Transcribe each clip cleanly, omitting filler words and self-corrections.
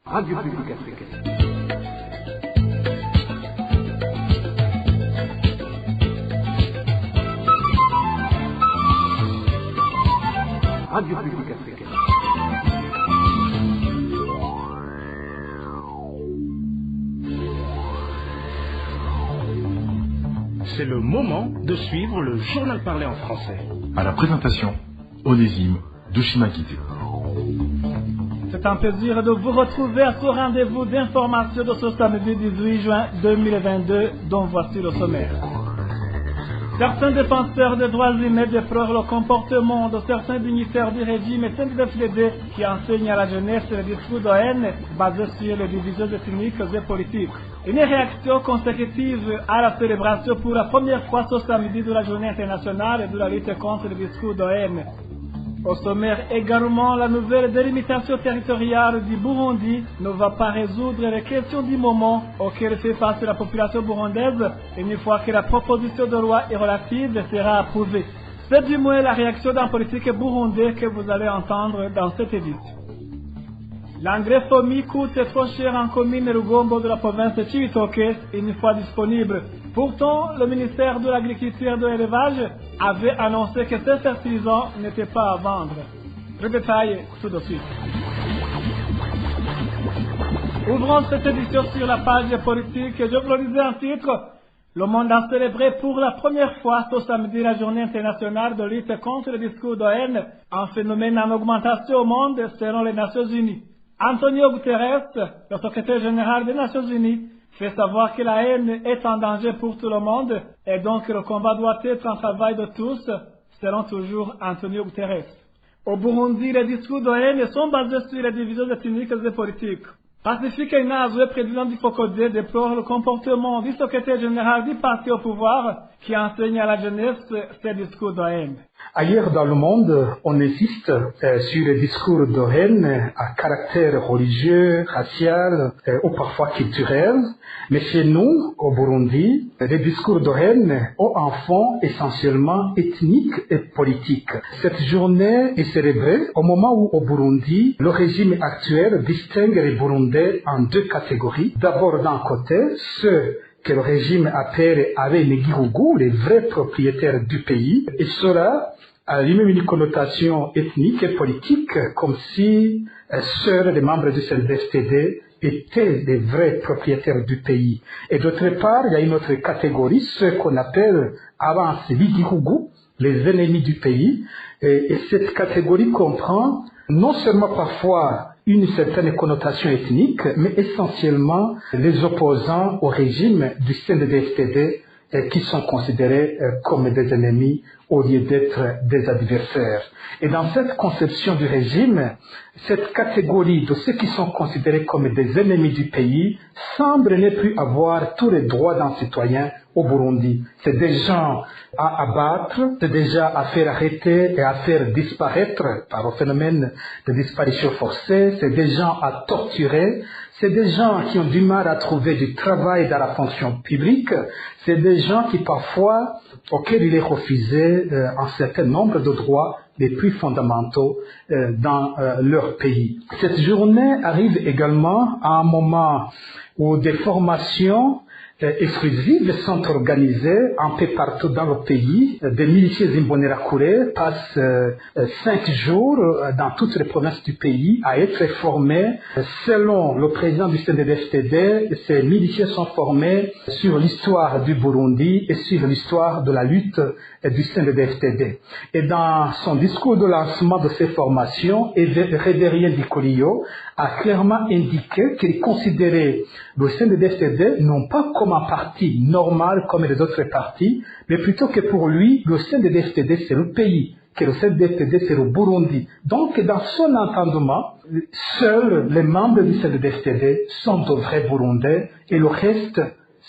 Radio Publique Africaine. Radio Publique Africaine. C'est le moment de suivre le journal parlé en français. À la présentation, Onésime Douchimakité. C'est un plaisir de vous retrouver à ce rendez-vous d'information de ce samedi 18 juin 2022, dont voici le sommaire. Certains défenseurs des droits humains déplorent le comportement de certains dignitaires du régime et CNDD-FDD qui enseignent à la jeunesse le discours de haine basé sur les divisions ethniques et politiques. Une réaction consécutive à la célébration pour la première fois ce samedi de la journée internationale de la lutte contre le discours de haine. Au sommaire également, la nouvelle délimitation territoriale du Burundi ne va pas résoudre les questions du moment auxquelles fait face la population burundaise une fois que la proposition de loi est relative sera approuvée. C'est du moins la réaction d'un politique burundais que vous allez entendre dans cette édition. L'engrais FOMI coûte trop cher en commune Rugombo de la province de Cibitoke une fois disponible. Pourtant, le ministère de l'Agriculture et de l'Élevage avait annoncé que ces fertilisants n'étaient pas à vendre. Le détail tout de suite. Ouvrons cette édition sur la page politique. Je vous le disais en titre. Le monde a célébré pour la première fois ce samedi la journée internationale de lutte contre le discours de haine, un phénomène en augmentation au monde selon les Nations Unies. Antonio Guterres, le secrétaire général des Nations Unies, fait savoir que la haine est un danger pour tout le monde et donc le combat doit être un travail de tous, selon toujours Antonio Guterres. Au Burundi, les discours de haine sont basés sur les divisions ethniques et politiques. Pacifique Inazwe, président du FOCODE, déplore le comportement du secrétaire général du parti au pouvoir qui enseigne à la jeunesse ces discours de haine. Ailleurs dans le monde, on insiste sur les discours de haine à caractère religieux, racial ou parfois culturel. Mais chez nous, au Burundi, les discours de haine ont un fond essentiellement ethnique et politique. Cette journée est célébrée au moment où, au Burundi, le régime actuel distingue les Burundais en deux catégories. D'abord, d'un côté, ceux que le régime appelle Abenegihugu, les vrais propriétaires du pays, et cela a lui-même une connotation ethnique et politique, comme si seuls les membres du CNDD-FDD étaient les vrais propriétaires du pays. Et d'autre part, il y a une autre catégorie, ceux qu'on appelle Abansibigihugu, les ennemis du pays, et cette catégorie comprend non seulement parfois une certaine connotation ethnique, mais essentiellement les opposants au régime du CNDD-FDD qui sont considérés comme des ennemis au lieu d'être des adversaires. Et dans cette conception du régime, cette catégorie de ceux qui sont considérés comme des ennemis du pays semble ne plus avoir tous les droits d'un citoyen au Burundi. C'est des gens à abattre, c'est déjà à faire arrêter et à faire disparaître par le phénomène de disparition forcée, c'est des gens à torturer, c'est des gens qui ont du mal à trouver du travail dans la fonction publique, c'est des gens qui parfois, auxquels il est refusé un certain nombre de droits les plus fondamentaux dans leur pays. Cette journée arrive également à un moment où des formations exclusives sont organisées un peu partout dans le pays. Des miliciens Imbonerakure passent 5 jours dans toutes les provinces du pays à être formés. Selon le président du CNDD-FDD, ces miliciens sont formés sur l'histoire du Burundi et sur l'histoire de la lutte du CNDD-FDD. Et dans son discours de lancement de ces formations, Révérien Dikoliyo a clairement indiqué qu'il considérait le CNDD-FDD non pas comme un parti normal comme les autres partis, mais plutôt que pour lui, le CNDD-FDD c'est le pays, que le CNDD-FDD c'est le Burundi. Donc dans son entendement, seuls les membres du CNDD-FDD sont de vrais Burundais et le reste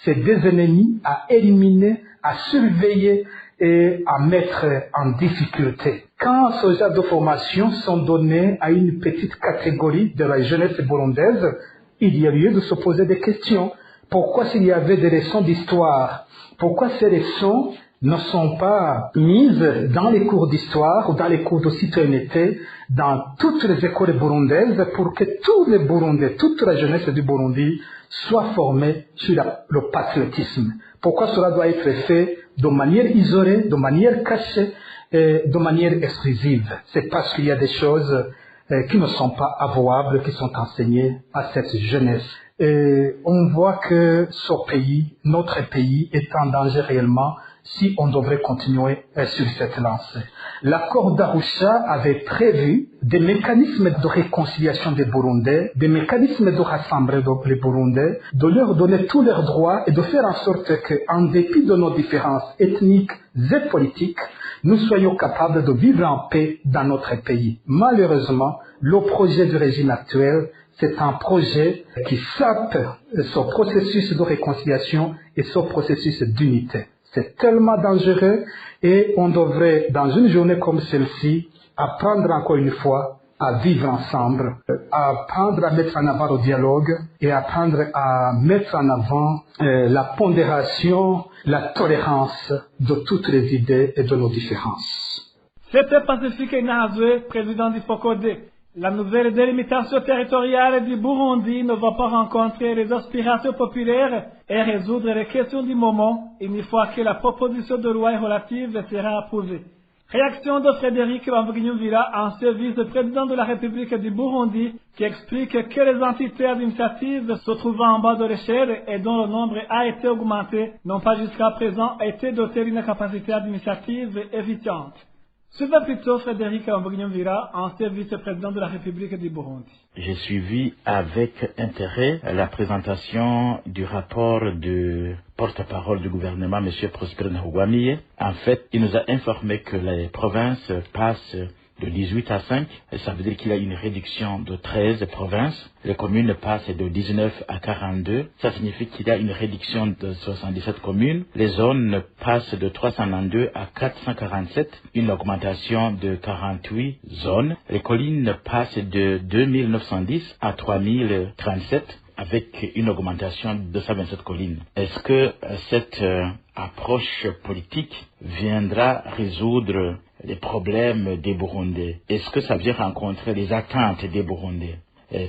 c'est des ennemis à éliminer, à surveiller et à mettre en difficulté. Quand ce genre de formations sont données à une petite catégorie de la jeunesse burundaise, il y a lieu de se poser des questions. Pourquoi s'il y avait des leçons d'histoire, pourquoi ces leçons ne sont pas mises dans les cours d'histoire ou dans les cours de citoyenneté dans toutes les écoles burundaises pour que tous les Burundais, toute la jeunesse du Burundi soit formée sur le patriotisme. Pourquoi cela doit être fait de manière isolée, de manière cachée et de manière exclusive? C'est parce qu'il y a des choses qui ne sont pas avouables, qui sont enseignées à cette jeunesse. Et on voit que ce pays, notre pays, est en danger réellement si on devrait continuer sur cette lancée. L'accord d'Arusha avait prévu des mécanismes de réconciliation des Burundais, des mécanismes de rassembler les Burundais, de leur donner tous leurs droits et de faire en sorte qu'en dépit de nos différences ethniques et politiques, nous soyons capables de vivre en paix dans notre pays. Malheureusement, le projet du régime actuel, c'est un projet qui sape ce processus de réconciliation et ce processus d'unité. C'est tellement dangereux et on devrait, dans une journée comme celle-ci, apprendre encore une fois à vivre ensemble, apprendre à mettre en avant le dialogue et apprendre à mettre en avant la pondération, la tolérance de toutes les idées et de nos différences. C'était Pacifique Nahazwe, président du FOCODE. La nouvelle délimitation territoriale du Burundi ne va pas rencontrer les aspirations populaires et résoudre les questions du moment une fois que la proposition de loi relative sera approuvée. Réaction de Frédéric Bamvuginyumvira, ancien vice-président de la République du Burundi, qui explique que les entités administratives se trouvant en bas de l'échelle et dont le nombre a été augmenté n'ont pas jusqu'à présent été dotées d'une capacité administrative évidente. Suivez plutôt Frédéric Bamvuginyumvira, ancien vice-président de la République du Burundi. J'ai suivi avec intérêt la présentation du rapport du porte-parole du gouvernement, M. Prosper Ntahogwamiye. En fait, il nous a informé que les provinces passent de 18 à 5, et ça veut dire qu'il y a une réduction de 13 provinces. Les communes passent de 19 à 42. Ça signifie qu'il y a une réduction de 77 communes. Les zones passent de 392 à 447, une augmentation de 48 zones. Les collines passent de 2910 à 3037, avec une augmentation de 127 collines. Est-ce que cette approche politique viendra résoudre les problèmes des Burundais? Est-ce que ça vient rencontrer les attentes des Burundais?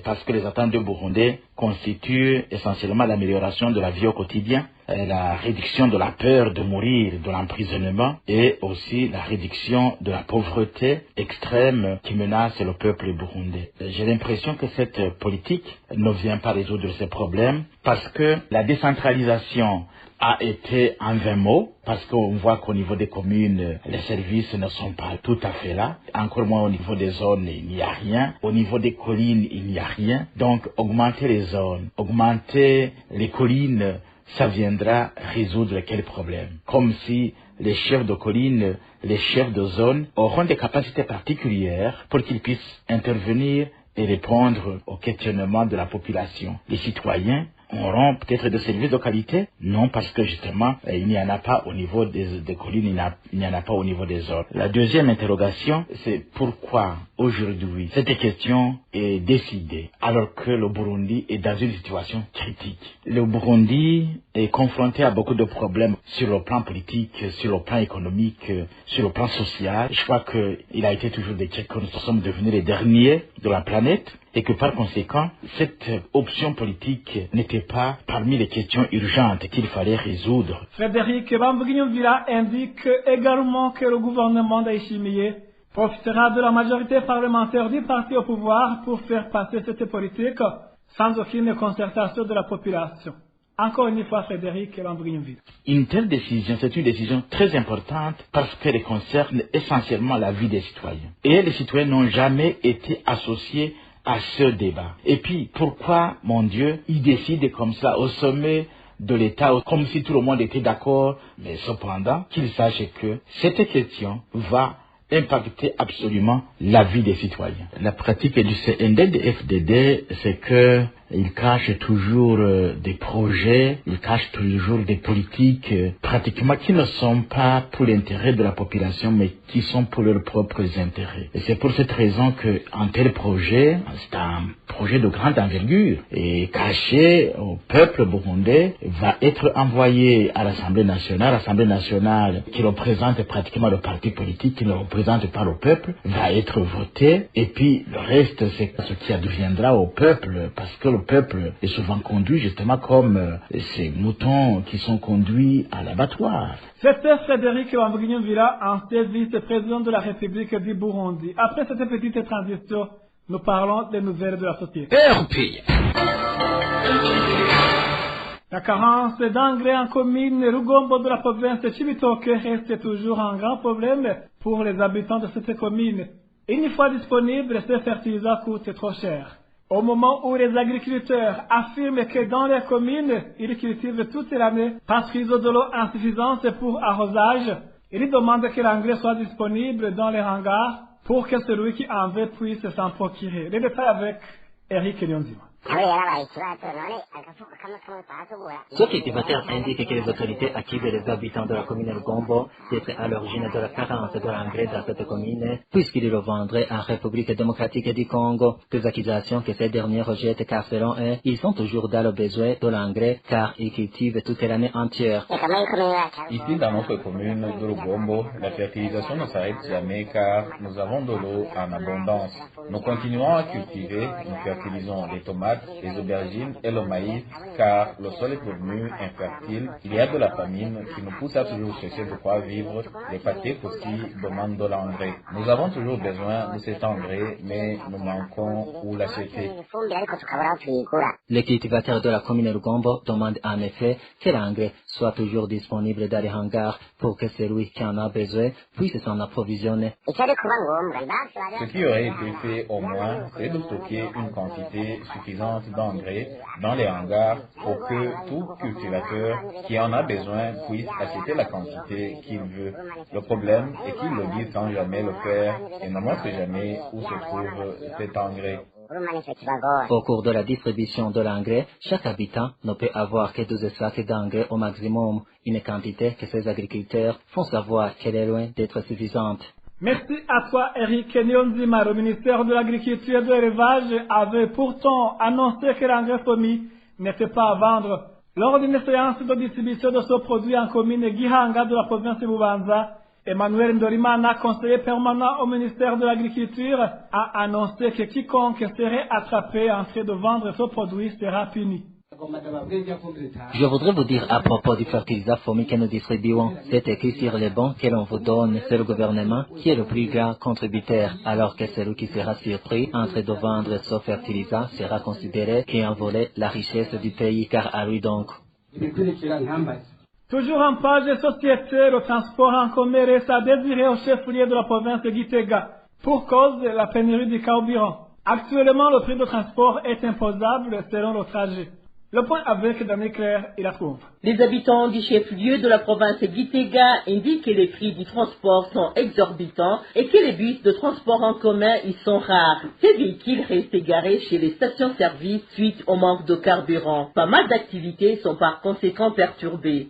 Parce que les attentes des Burundais constituent essentiellement l'amélioration de la vie au quotidien, la réduction de la peur de mourir, de l'emprisonnement, et aussi la réduction de la pauvreté extrême qui menace le peuple burundais. J'ai l'impression que cette politique ne vient pas résoudre ces problèmes parce que la décentralisation a été en vain mot, parce qu'on voit qu'au niveau des communes, les services ne sont pas tout à fait là. Encore moins au niveau des zones, il n'y a rien. Au niveau des collines, il n'y a rien. Donc, augmenter les zones, augmenter les collines, ça viendra résoudre quel problème? Comme si les chefs de collines, les chefs de zone auront des capacités particulières pour qu'ils puissent intervenir et répondre aux questionnements de la population. Les citoyens auront peut-être des services de qualité? Non, parce que justement, il n'y en a pas au niveau des collines, il n'y en a pas au niveau des zones. La deuxième interrogation, c'est pourquoi aujourd'hui cette question est décidée alors que le Burundi est dans une situation critique. Le Burundi est confronté à beaucoup de problèmes sur le plan politique, sur le plan économique, sur le plan social. Je crois qu'il a été toujours décrit que nous sommes devenus les derniers de la planète, et que par conséquent, cette option politique n'était pas parmi les questions urgentes qu'il fallait résoudre. Frédéric Bamvuginyumvira indique également que le gouvernement d'Aïchimiye profitera de la majorité parlementaire du parti au pouvoir pour faire passer cette politique sans aucune concertation de la population. Encore une fois, Frédéric Bamvuginyumvira. Une telle décision, c'est une décision très importante parce qu'elle concerne essentiellement la vie des citoyens. Et les citoyens n'ont jamais été associés à ce débat. Et puis, pourquoi, mon Dieu, il décide comme ça au sommet de l'État, comme si tout le monde était d'accord, mais cependant, qu'il sache que cette question va impacter absolument la vie des citoyens. La pratique du CNDD-FDD, c'est que il cache toujours des projets, il cache toujours des politiques pratiquement qui ne sont pas pour l'intérêt de la population, mais qui sont pour leurs propres intérêts. Et c'est pour cette raison qu'un tel projet, c'est un projet de grande envergure et caché au peuple burundais, va être envoyé à l'Assemblée nationale qui représente pratiquement le parti politique, qui ne représente pas le peuple, va être voté, et puis le reste c'est ce qui adviendra au peuple, parce que le peuple est souvent conduit justement comme ces moutons qui sont conduits à l'abattoir. C'était Frédéric Wambugnyumvira, ancien vice-président de la République du Burundi. Après cette petite transition, nous parlons des nouvelles de la société. La carence d'engrais en commune Rugombo de la province de Cibitoke reste toujours un grand problème pour les habitants de cette commune. Une fois disponible, ces fertilisants coûtent trop cher. Au moment où les agriculteurs affirment que dans les communes, ils cultivent toute l'année parce qu'ils ont de l'eau insuffisante pour arrosage, ils demandent que l'engrais soit disponible dans les hangars pour que celui qui en veut puisse s'en procurer. Les détails avec Eric Nyonzima. Ce cultivateur indique que les autorités accusent les habitants de la commune de Gombo d'être à l'origine de la carence de l'engrais dans cette commune, puisqu'ils le vendraient en République démocratique du Congo. Des accusations que ces derniers rejettent car selon eux, ils sont toujours dans le besoin de l'engrais car ils cultivent toute l'année entière. Ici, dans notre commune de Rugombo, la fertilisation ne s'arrête jamais car nous avons de l'eau en abondance. Nous continuons à cultiver, nous fertilisons les tomates, les aubergines et le maïs, car le sol est devenu infertile. Il y a de la famine qui nous pousse à toujours chercher de quoi vivre. Les pâtés aussi demandent de l'engrais. Nous avons toujours besoin de cet engrais, mais nous manquons où l'acheter. Les cultivateurs de la commune de Gombo demandent en effet que l'engrais soit toujours disponible dans les hangars pour que celui qui en a besoin puisse s'en approvisionner. Ce qui aurait été fait au moins, c'est de stocker une quantité suffisante d'engrais dans les hangars pour que tout cultivateur qui en a besoin puisse acheter la quantité qu'il veut. Le problème est qu'ils le disent sans jamais le faire et ne montrent jamais où se trouve cet engrais. Au cours de la distribution de l'engrais, chaque habitant ne peut avoir que 12 sacs d'engrais au maximum, une quantité que ces agriculteurs font savoir qu'elle est loin d'être suffisante. Merci à toi, Eric Nyonzima. Le ministère de l'Agriculture et de l'Élevage avait pourtant annoncé que l'engrais fourni n'était pas à vendre. Lors d'une séance de distribution de ce produit en commune Gihanga de la province de Bubanza, Emmanuel Ndorimana, conseiller permanent au ministère de l'Agriculture, a annoncé que quiconque serait attrapé en train de vendre ce produit sera puni. Je voudrais vous dire à propos du fertilisant fourmi que nous distribuons, c'est écrit sur les bons que l'on vous donne, c'est le gouvernement qui est le plus grand contributeur, alors que celui qui sera surpris en train de vendre ce fertilisant sera considéré qu'ayant volé la richesse du pays, car à lui donc. Toujours en page de société, le transport en commun reste à désirer au chef-lieu de la province de Gitega, pour cause de la pénurie du carburant. Actuellement, le prix de transport est imposable selon le trajet. Le point avec Daniel Claire et la trouve. Les habitants du chef-lieu de la province Gitega indiquent que les prix du transport sont exorbitants et que les bus de transport en commun y sont rares. Ces véhicules restent égarés chez les stations-service suite au manque de carburant. Pas mal d'activités sont par conséquent perturbées.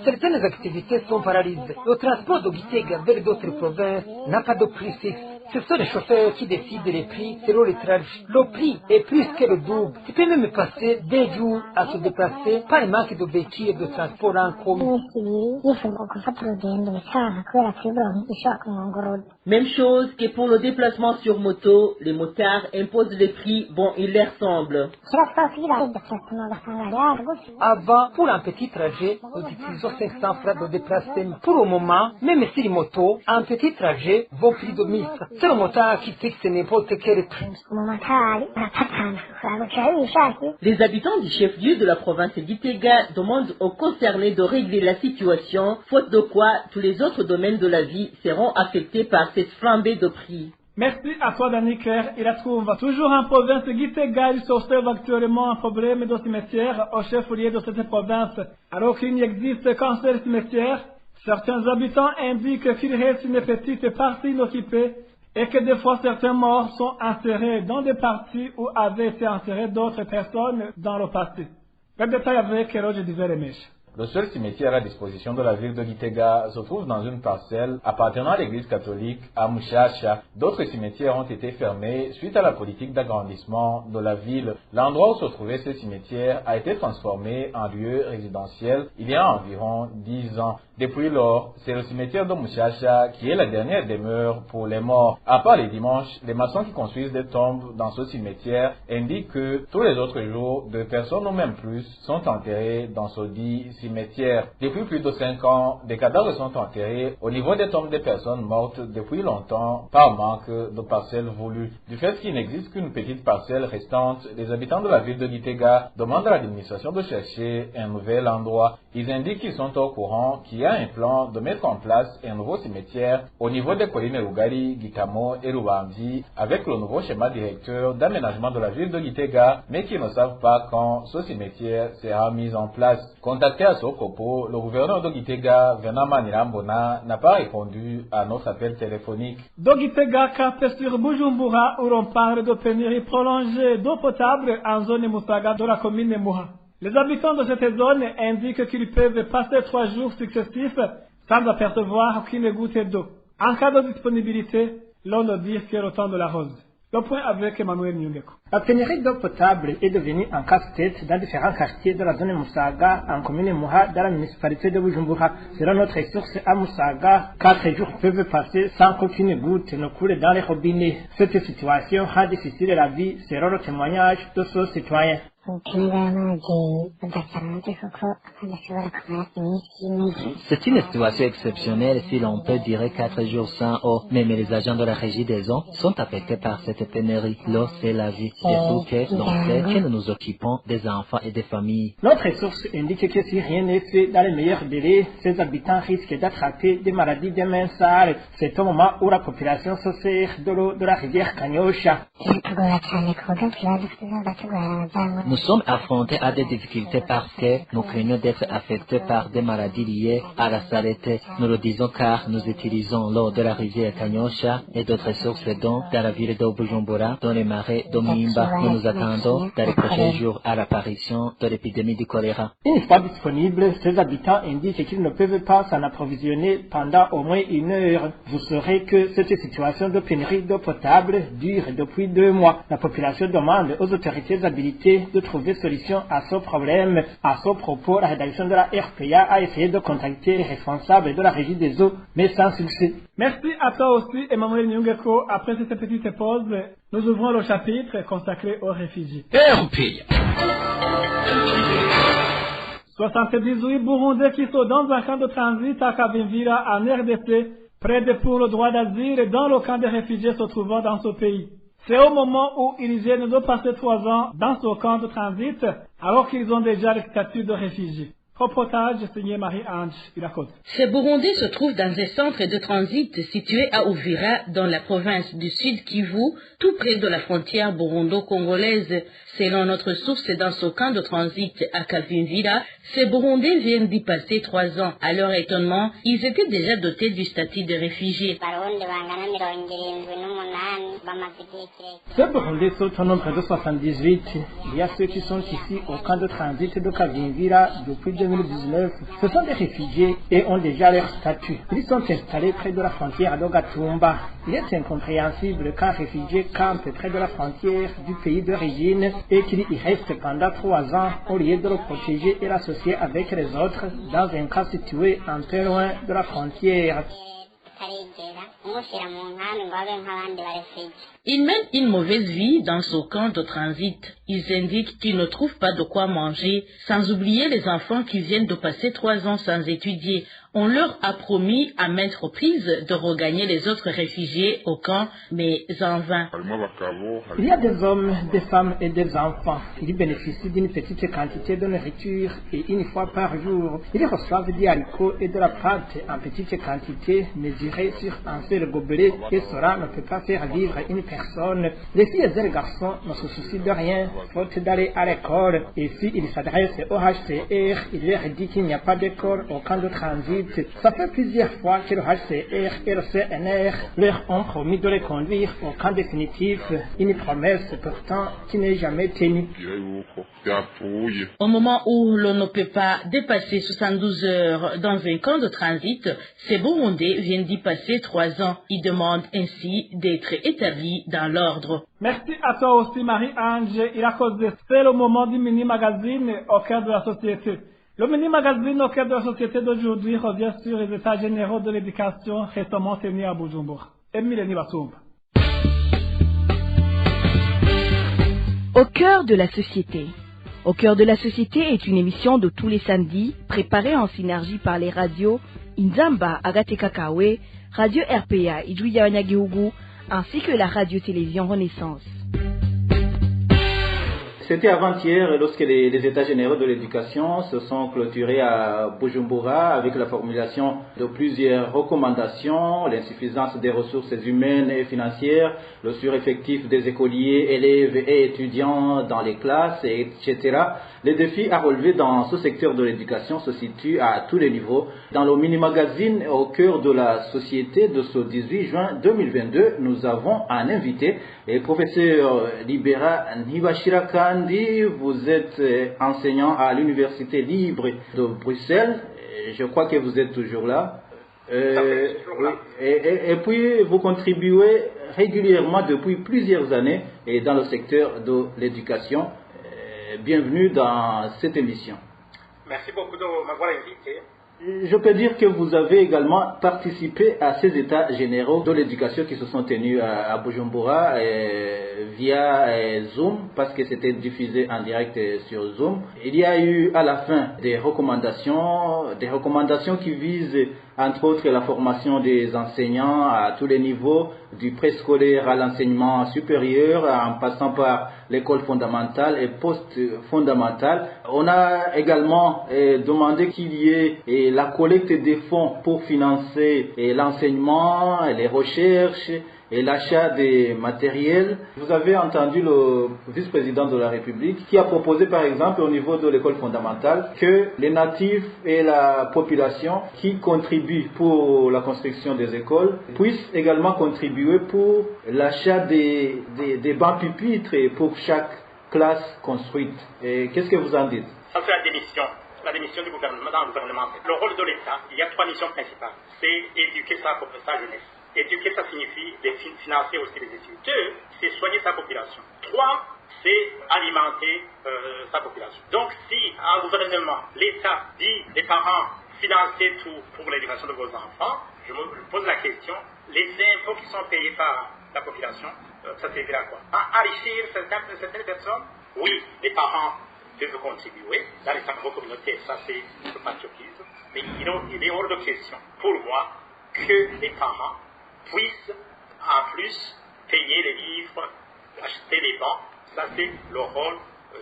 Certaines activités sont paralysées. Le transport de Gitega vers d'autres provinces n'a pas de prix fixe. Ce sont les chauffeurs qui décident les prix selon les trajet. Le prix est plus que le double. Tu peux même passer des jours à se déplacer par manque de véhicules de transport en commun. Même chose que pour le déplacement sur moto, les motards imposent les prix bon il leur semble. Avant, pour un petit trajet, nous utilisons 500 francs de déplacement. Pour le moment, même si les motos, un petit trajet vaut plus de 1000 francs. C'est le motard qui fixe n'importe quel prix. Les habitants du chef-lieu de la province Gitega demandent aux concernés de régler la situation, faute de quoi tous les autres domaines de la vie seront affectés par cette flambée de prix. Merci à toi, Dani Claire. Il la trouve toujours en province de Gitega. Il s'observe actuellement un problème de cimetière au chef-lieu de cette province. Alors qu'il n'existe qu'un seul cimetière, certains habitants indiquent qu'il reste une petite partie inoccupée et que des fois certains morts sont enterrés dans des parties où avaient été enterrées d'autres personnes dans le passé. Le détail avec Roger Diveremèche. Le seul cimetière à disposition de la ville de Gitega se trouve dans une parcelle appartenant à l'église catholique à Mushasha. D'autres cimetières ont été fermés suite à la politique d'agrandissement de la ville. L'endroit où se trouvait ce cimetière a été transformé en lieu résidentiel il y a environ 10 ans. Depuis lors, c'est le cimetière de Mushasha qui est la dernière demeure pour les morts. À part les dimanches, les maçons qui construisent des tombes dans ce cimetière indiquent que tous les autres jours, 2 personnes ou même plus sont enterrées dans ce dit cimetière. Depuis plus de 5 ans, des cadavres sont enterrés au niveau des tombes des personnes mortes depuis longtemps par manque de parcelles voulues. Du fait qu'il n'existe qu'une petite parcelle restante, les habitants de la ville de Gitega demandent à l'administration de chercher un nouvel endroit. Ils indiquent qu'ils sont au courant qu'il y a un plan de mettre en place un nouveau cimetière au niveau des collines Rugari, Gitamo et Rubamdi avec le nouveau schéma directeur d'aménagement de la ville de Gitega, mais qu'ils ne savent pas quand ce cimetière sera mis en place. Contacté à ce propos, le gouverneur de Gitega, Venama Nirambona, n'a pas répondu à notre appel téléphonique. De Gitega, capté sur Bujumbura, où l'on parle de pénurie prolongée d'eau potable en zone Musaga de la commune de Muha. Les habitants de cette zone indiquent qu'ils peuvent passer 3 jours successifs sans apercevoir aucune goutte d'eau. En cas de disponibilité, l'on ne dit que le temps de la rose. Le point avec Emmanuel Nyungeko. La pénurie d'eau potable est devenue un casse-tête dans différents quartiers de la zone Musaga, en commune Muha, dans la municipalité de Bujumbura. Selon notre source à Musaga, 4 jours peuvent passer sans qu'aucune goutte ne coule dans les robinets. Cette situation rend difficile la vie, selon le témoignage de ce citoyen. C'est une situation exceptionnelle si l'on peut durer 4 jours sans eau. Même les agents de la régie des eaux sont affectés par cette pénurie. L'eau, c'est la vie. Surtout que l'on sait que nous nous occupons des enfants et des familles. Notre source indique que si rien n'est fait dans les meilleurs délais, ces habitants risquent d'attraper des maladies mensales. C'est au moment où la population se sert de l'eau de la rivière Kanyosha. Nous sommes affrontés à des difficultés parce que nous craignons d'être affectés par des maladies liées à la saleté. Nous le disons car nous utilisons l'eau de la rivière Kanyosha et d'autres sources d'eau dans la ville de Bujumbura, dans les marais d'Omimba. Nous nous attendons dans les prochains jours à l'apparition de l'épidémie du choléra. Une fois disponible, ces habitants indiquent qu'ils ne peuvent pas s'en approvisionner pendant au moins 1 heure. Vous saurez que cette situation de pénurie d'eau potable dure depuis 2 mois. La population demande aux autorités habilitées de trouver solution à ce problème. À ce propos, la rédaction de la RPA a essayé de contacter les responsables de la régie des eaux, mais sans succès. Merci à toi aussi, Emmanuel Nyungeko. Après cette petite pause, nous ouvrons le chapitre consacré aux réfugiés. 78 Burundais qui sont dans un camp de transit à Kavimvira en RDC, près pour le droit d'asile dans le camp des réfugiés se trouvant dans ce pays. C'est au moment où ils viennent de passer 3 ans dans ce camp de transit, alors qu'ils ont déjà le statut de réfugiés. Reportage signé Marie-Ange Irakoze. Ces Burundais se trouvent dans un centre de transit situé à Uvira, dans la province du Sud Kivu, tout près de la frontière burundo-congolaise. Selon notre source, dans ce camp de transit à Kavimvira, ces Burundais viennent d'y passer 3 ans. À leur étonnement, ils étaient déjà dotés du statut de réfugiés. Ces Burundais sont au nombre de 78. Il y a ceux qui sont ici au camp de transit de Kavimvira depuis 2019. Ce sont des réfugiés et ont déjà leur statut. Ils sont installés près de la frontière d'Ogatumba. Il est incompréhensible qu'un réfugié campe près de la frontière du pays d'origine et qu'il y reste pendant 3 ans au lieu de le protéger et l'associer avec les autres dans un cas situé un peu loin de la frontière. Ils mènent une mauvaise vie dans ce camp de transit. Ils indiquent qu'ils ne trouvent pas de quoi manger, sans oublier les enfants qui viennent de passer 3 ans sans étudier. On leur a promis à maintes reprises de regagner les autres réfugiés au camp, mais en vain. Il y a des hommes, des femmes et des enfants. Ils bénéficient d'une petite quantité de nourriture et 1 fois par jour, ils reçoivent des haricots et de la pâte en petite quantité mesurée sur un seul gobelet et cela ne peut pas faire vivre une personne. Les filles et les garçons ne se soucient de rien, faute d'aller à l'école. Et s'ils s'adressent au HCR, il leur dit qu'il n'y a pas d'école au camp de transit 2018. Ça fait plusieurs fois que le HCR et le CNR leur ont promis de les conduire au camp définitif, une promesse pourtant qui n'est jamais tenue. Au moment où l'on ne peut pas dépasser 72 heures dans un camp de transit, ces Burundais viennent d'y passer 3 ans. Ils demandent ainsi d'être établis dans l'ordre. Merci à toi aussi Marie-Ange. Il a causé, c'est le moment du mini-magazine au cœur de la société. Le mini-magazine au cœur de la société d'aujourd'hui revient sur les états généraux de l'éducation récemment tenus à Bujumbura. Emileni Basumba. Au cœur de la société. Au cœur de la société est une émission de tous les samedis, préparée en synergie par les radios Inzamba Agateka Kawe, Radio RPA Ijuya Wanyagihugu, ainsi que la radio-télévision Renaissance. C'était avant-hier lorsque les États généraux de l'éducation se sont clôturés à Bujumbura avec la formulation de plusieurs recommandations, l'insuffisance des ressources humaines et financières, le sureffectif des écoliers, élèves et étudiants dans les classes, etc. Les défis à relever dans ce secteur de l'éducation se situent à tous les niveaux. Dans le mini-magazine au cœur de la société de ce 18 juin 2022, nous avons un invité, le professeur Libera Nibashira Kandi. Vous êtes enseignant à l'Université libre de Bruxelles. Je crois que vous êtes toujours là. Et puis, vous contribuez régulièrement depuis plusieurs années dans le secteur de l'éducation. Bienvenue dans cette émission. Merci beaucoup de m'avoir invité. Je peux dire que vous avez également participé à ces états généraux de l'éducation qui se sont tenus à Bujumbura via Zoom, parce que c'était diffusé en direct sur Zoom. Il y a eu à la fin des recommandations qui visent entre autres la formation des enseignants à tous les niveaux, du préscolaire à l'enseignement supérieur, en passant par l'école fondamentale et post-fondamentale. On a également demandé qu'il y ait la collecte des fonds pour financer l'enseignement, les recherches et l'achat des matériels. Vous avez entendu le vice-président de la République qui a proposé par exemple au niveau de l'école fondamentale que les natifs et la population qui contribuent pour la construction des écoles puissent également contribuer pour l'achat des bancs pupitres pour chaque classe construite. Qu'est-ce que vous en dites? Ça c'est la démission du gouvernement dans le gouvernement. Le rôle de l'État, il y a 3 missions principales. C'est éduquer sa jeunesse. Éduquer, ça signifie financer aussi les études. 2, c'est soigner sa population. 3, c'est alimenter sa population. Donc, si un gouvernement, l'État dit, les parents, financez tout pour l'éducation de vos enfants, je me pose la question, les impôts qui sont payés par la population, ça servira à quoi? À enrichir certaines personnes? Oui, les parents peuvent contribuer. Dans les travaux communautaires, ça c'est le patriotisme. Mais il est hors de question, pour moi, que les parents puissent en plus payer les livres, acheter les bancs. Ça c'est le rôle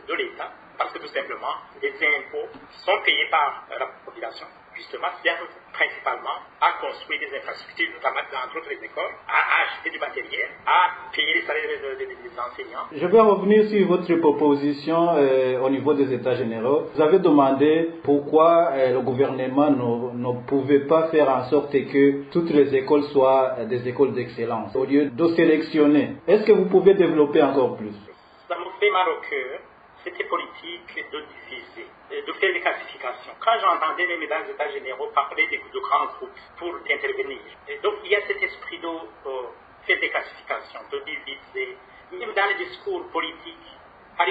de l'État, parce que tout simplement les impôts sont payés par la population, justement servent principalement à construire des infrastructures, notamment entre autres les écoles, à acheter du matériel, à payer les salaires des enseignants. Je vais revenir sur votre proposition au niveau des États généraux. Vous avez demandé pourquoi le gouvernement ne pouvait pas faire en sorte que toutes les écoles soient des écoles d'excellence, au lieu de sélectionner. Est-ce que vous pouvez développer encore plus? Ça me fait mal au cœur, c'était politique de diviser, de faire des classifications. Quand j'entendais les mesdames des États généraux parler de grands groupes pour intervenir, et donc il y a cet esprit de faire des classifications, de diviser, même dans les discours politiques. On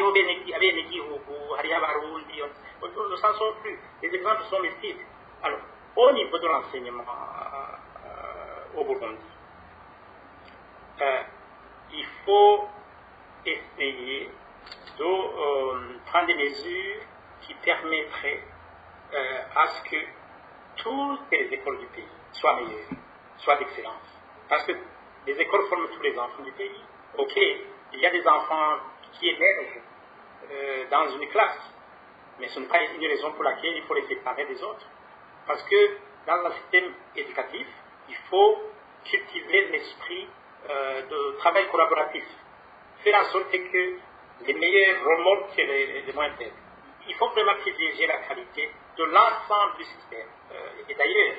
ne s'en sort plus. Les exemples sont multiples. Alors, au niveau de l'enseignement au Burundi, il faut essayer de prendre des mesures qui permettraient à ce que toutes les écoles du pays soient meilleures, soient d'excellence. Parce que les écoles forment tous les enfants du pays. Ok, il y a des enfants qui émergent dans une classe, mais ce n'est pas une raison pour laquelle il faut les séparer des autres. Parce que dans un système éducatif, il faut cultiver l'esprit de travail collaboratif. Faire en sorte que les meilleurs remontent les moins faibles. Il faut vraiment privilégier la qualité de l'ensemble du système. Et d'ailleurs,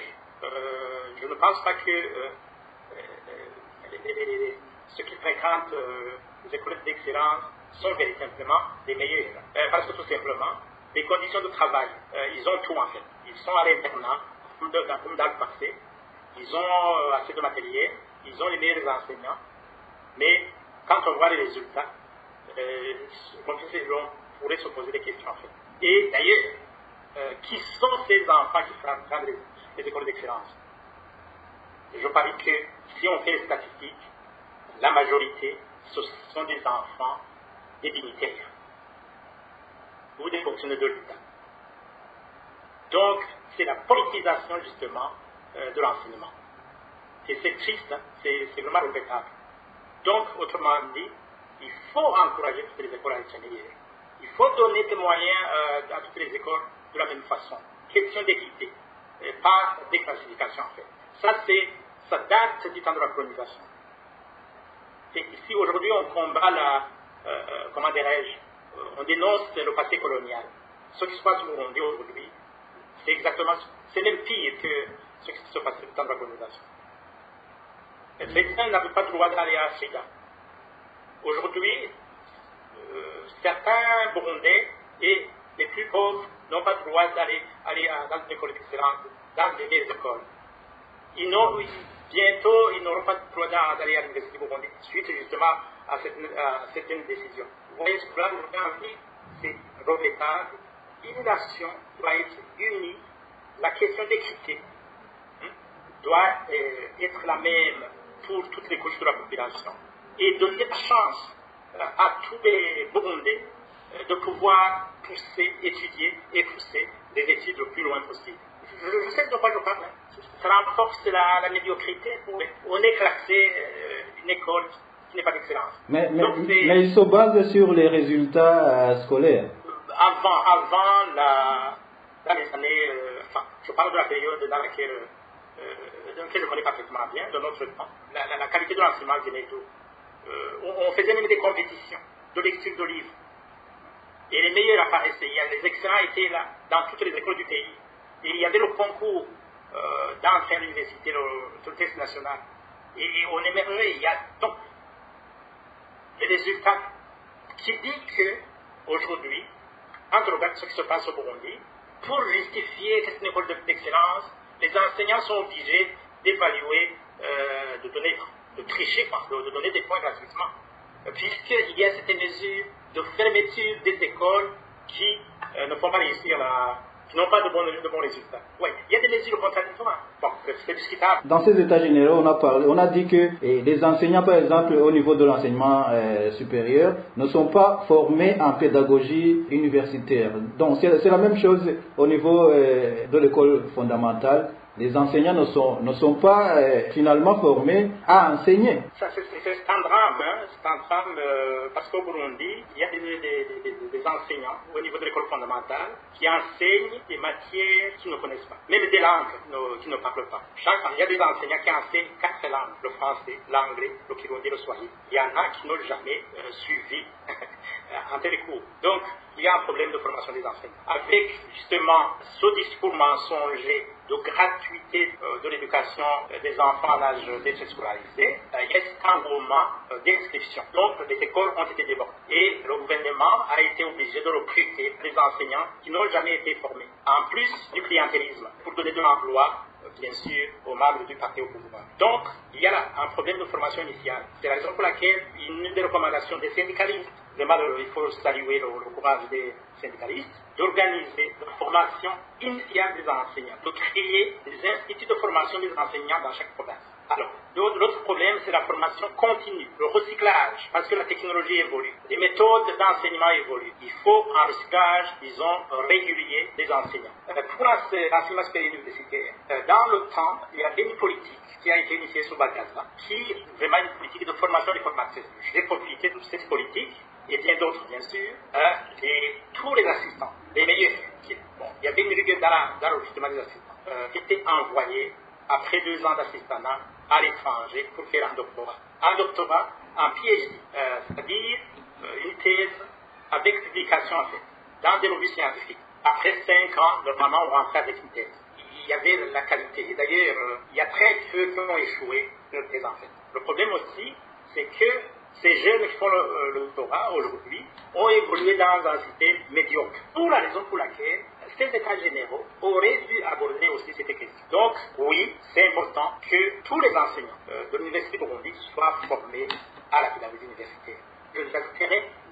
je ne pense pas que ceux qui fréquentent les écoles d'excellence sont véritablement les meilleurs. Parce que tout simplement, les conditions de travail, ils ont tout en fait. Ils sont à l'internat, comme dans le passé. Ils ont assez de matériel, ils ont les meilleurs enseignants. Mais quand on voit les résultats, on pourrait se poser des questions en fait. Et d'ailleurs, qui sont ces enfants qui fréquentent les écoles d'excellence? Je parie que si on fait les statistiques, la majorité, ce sont des enfants, des dignitaires ou des fonctionnaires de l'État. Donc, c'est la politisation justement de l'enseignement. Et c'est triste, hein, c'est vraiment regrettable. Donc, autrement dit, il faut encourager toutes les écoles à être meilleures. Il faut donner des moyens à toutes les écoles de la même façon. Question d'équité, pas de déclassification en fait. Ça date du temps de la colonisation. Et ici, aujourd'hui, on combat comment dirais-je, on dénonce le passé colonial. Ce qui se passe au Burundi aujourd'hui, c'est même pire que ce qui se passe du temps de la colonisation. Les gens n'avaient pas le droit d'aller à Afrika. Aujourd'hui, certains Burundais et les plus pauvres n'ont pas le droit d'aller dans une école d'excellence, dans des vieilles écoles. Bientôt, ils n'auront pas le droit d'aller à l'université Burundi suite justement à certaines décisions. Vous voyez ce que là, c'est regrettable. Une nation doit être unie. La question d'équité doit être la même pour toutes les couches de la population et donner la chance à tous les Burundais de pouvoir étudier et pousser des études le plus loin possible. Je sais de quoi je parle. Ça renforce la médiocrité. On est classé une école qui n'est pas d'excellence. Mais il se base sur les résultats scolaires. Avant dans les années, je parle de la période dans laquelle je connais parfaitement bien, de notre temps. La qualité de l'enseignement venait d'où? On faisait même des compétitions de lecture de livres. Et les meilleurs apparaissaient. Les excellents étaient là, dans toutes les écoles du pays. Et il y avait le concours d'entrée à l'université, le test national. Et on aimerait, il y a donc les résultats qui dit qu'aujourd'hui, entre regarde ce qui se passe au Burundi, pour justifier que c'est une école d'excellence, les enseignants sont obligés d'évaluer, de tricher, de donner des points gratuitement. Puisqu'il y a cette mesure de fermeture des écoles qui ne font pas réussir qui n'ont pas de bons résultats. Oui, il y a des mesures contradictoires. Bon, c'est discutable. Dans ces états généraux, on a dit que les enseignants, par exemple, au niveau de l'enseignement supérieur, ne sont pas formés en pédagogie universitaire. Donc, c'est la même chose au niveau de l'école fondamentale. Les enseignants ne sont pas finalement formés à enseigner. C'est un drame, hein? C'est un drame parce qu'au Burundi, il y a des enseignants au niveau de l'école fondamentale qui enseignent des matières qu'ils ne connaissent pas, même des langues qu'ils ne parlent pas. Il y a des enseignants qui enseignent 4 langues, le français, l'anglais, le kirundi, le swahili. Il y en a qui n'ont jamais suivi un tel cours. Donc, il y a un problème de formation des enseignants. Avec justement ce discours mensonger de gratuité de l'éducation des enfants en âge d'être scolarisés, il y a cet engouement d'inscription. Donc, les écoles ont été débordées. Et le gouvernement a été obligé de recruter des enseignants qui n'ont jamais été formés. En plus du clientélisme, pour donner de l'emploi, bien sûr, aux membres du parti au pouvoir. Donc, il y a là un problème de formation initiale. C'est la raison pour laquelle une des recommandations des syndicalistes, vraiment, il faut saluer le courage des syndicalistes, d'organiser la formation initiale des enseignants, de créer des instituts de formation des enseignants dans chaque province. Alors, l'autre problème, c'est la formation continue, le recyclage, parce que la technologie évolue, les méthodes d'enseignement évoluent. Il faut un recyclage, disons, régulier des enseignants. Pour l'enseignement supérieur universitaire, dans le temps, il y avait une politique qui a été initiée sous Bagaza, qui est vraiment une politique de formation des formateurs. J'ai profité de cette politique, et bien d'autres, bien sûr, tous les assistants, les meilleurs. Il y avait une rigueur dans le recrutement des assistants, qui étaient envoyés après 2 ans d'assistanat à l'étranger pour faire un doctorat. Un doctorat, un PhD, c'est-à-dire une thèse avec publication en fait, dans des revues scientifiques. Après 5 ans, normalement, on rentrait avec une thèse. Il y avait la qualité. Et d'ailleurs, il y a très peu qui ont échoué leur thèse en fait. Le problème aussi, c'est que ces jeunes qui font le doctorat aujourd'hui ont évolué dans un système médiocre. Pour la raison pour laquelle ces états généraux auraient dû aborder aussi cette question. Donc, oui, c'est important que tous les enseignants de l'université de Burundi soient formés à la pédagogie universitaire. L'université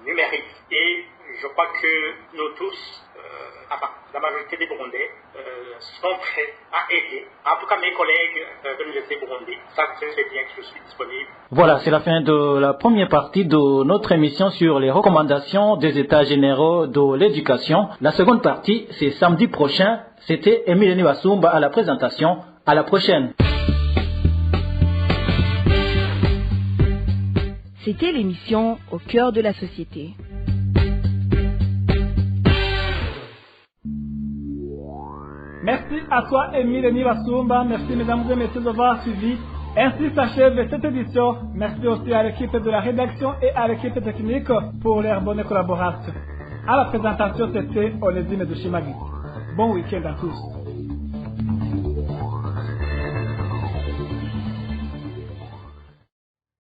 numérique. Et je crois que nous tous, la majorité des Burundais, sont prêts à aider. En tout cas, mes collègues de l'université Burundi, ça c'est bien que je suis disponible. Voilà, c'est la fin de la première partie de notre émission sur les recommandations des États généraux de l'éducation. La seconde partie, c'est samedi prochain. C'était Émile Niwasumba à la présentation. À la prochaine. C'était l'émission Au cœur de la société. Merci à toi, Émile Niwasumba. Merci, mesdames et messieurs, d'avoir suivi. Ainsi s'achève cette édition. Merci aussi à l'équipe de la rédaction et à l'équipe technique pour leur bonne collaboration. À la présentation, c'était Onésime Dushimagi. Bon week-end à tous.